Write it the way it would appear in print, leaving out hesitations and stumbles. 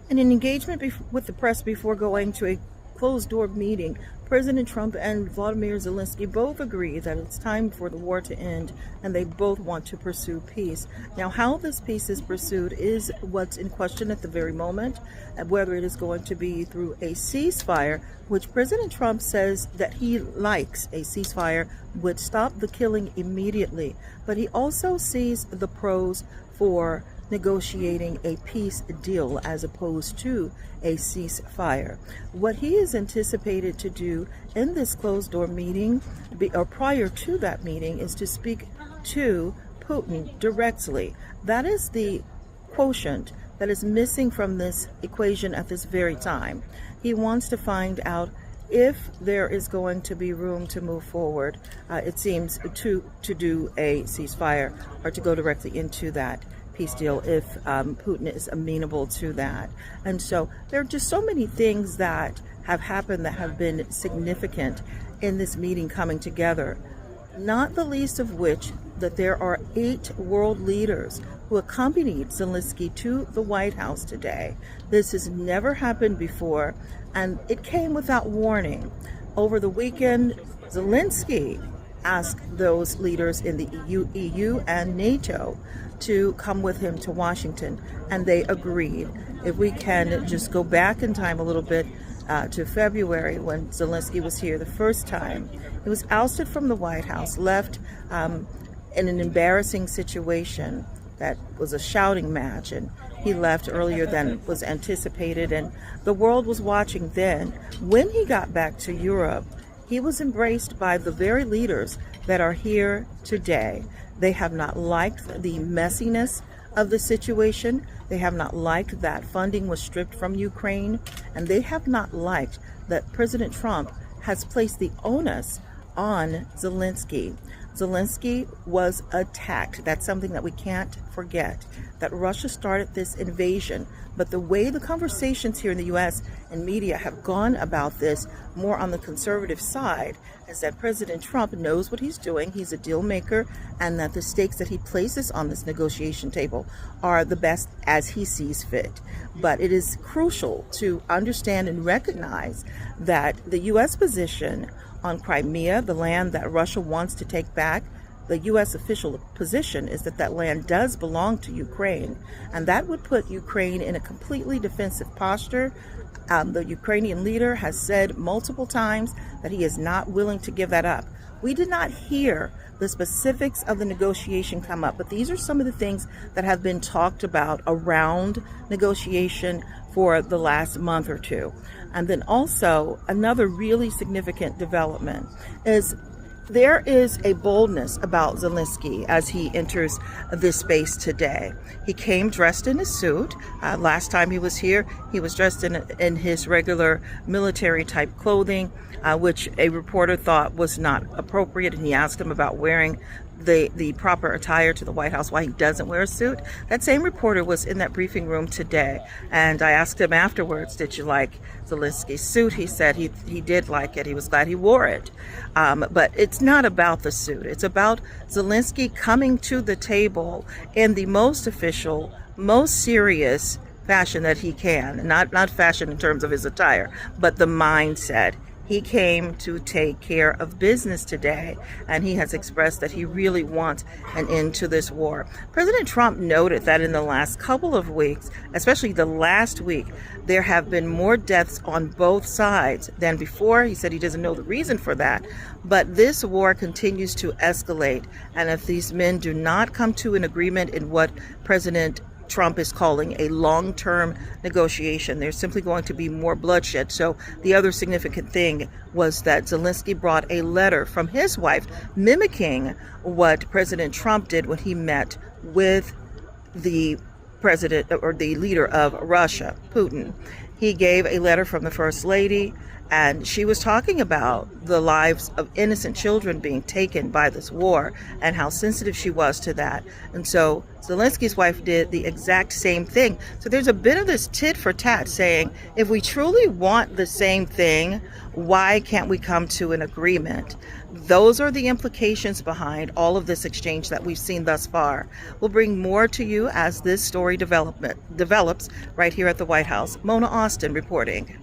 In an engagement with the press before going to a closed-door meeting, President Trump and Vladimir Zelensky both agree that it's time for the war to end, and they both want to pursue peace. Now, how this peace is pursued is what's in question at the very moment, and whether it is going to be through a ceasefire, which President Trump says that he likes. A ceasefire would stop the killing immediately, but he also sees the pros for negotiating a peace deal as opposed to a ceasefire. What he is anticipated to do in this closed door meeting, or prior to that meeting, is to speak to Putin directly. That is the quotient that is missing from this equation at this very time. He wants to find out if there is going to be room to move forward, it seems, to do a ceasefire or to go directly into that peace deal if Putin is amenable to that. And so there are just so many things that have happened that have been significant in this meeting coming together, not the least of which that there are 8 world leaders who accompanied Zelensky to the White House today. This has never happened before, and it came without warning. Over the weekend, Zelensky asked those leaders in the EU and NATO to come with him to Washington, and they agreed. If we can just go back in time a little bit to February when Zelensky was here the first time, he was ousted from the White House, left in an embarrassing situation that was a shouting match, and he left earlier than was anticipated, and the world was watching then. When he got back to Europe, he was embraced by the very leaders that are here today. They have not liked the messiness of the situation. They have not liked that funding was stripped from Ukraine. And they have not liked that President Trump has placed the onus on Zelensky. Zelensky was attacked. That's something that we can't forget, that Russia started this invasion. But the way the conversations here in the U.S. and media have gone about this, more on the conservative side, is that President Trump knows what he's doing. He's a deal maker, and that the stakes that he places on this negotiation table are the best as he sees fit. But it is crucial to understand and recognize that the U.S. position on Crimea, the land that Russia wants to take back, the U.S. official position is that that land does belong to Ukraine, and that would put Ukraine in a completely defensive posture. The Ukrainian leader has said multiple times that he is not willing to give that up. We did not hear the specifics of the negotiation come up, but these are some of the things that have been talked about around negotiation for the last month or two. And then also another really significant development is there is a boldness about Zelensky as he enters this space today. He came dressed in a suit. Last time he was here, he was dressed in his regular military type clothing, which a reporter thought was not appropriate, and he asked him about wearing the proper attire to the White House, why he doesn't wear a suit. That same reporter was in that briefing room today, and I asked him afterwards, did you like Zelensky's suit? He said he did like it. He was glad he wore it. But it's not about the suit. It's about Zelensky coming to the table in the most official, most serious fashion that he can. Not fashion in terms of his attire, but the mindset. He came to take care of business today, and he has expressed that he really wants an end to this war. President Trump noted that in the last couple of weeks, especially the last week, there have been more deaths on both sides than before. He said he doesn't know the reason for that, but this war continues to escalate, and if these men do not come to an agreement in what President Trump is calling a long-term negotiation, there's simply going to be more bloodshed. So the other significant thing was that Zelensky brought a letter from his wife mimicking what President Trump did when he met with the president or the leader of Russia, Putin. He gave a letter from the First Lady, And she was talking about the lives of innocent children being taken by this war and how sensitive she was to that. And so Zelensky's wife did the exact same thing. So there's a bit of this tit for tat saying, if we truly want the same thing, why can't we come to an agreement? Those are the implications behind all of this exchange that we've seen thus far. We'll bring more to you as this story develops right here at the White House. Mona Austin reporting.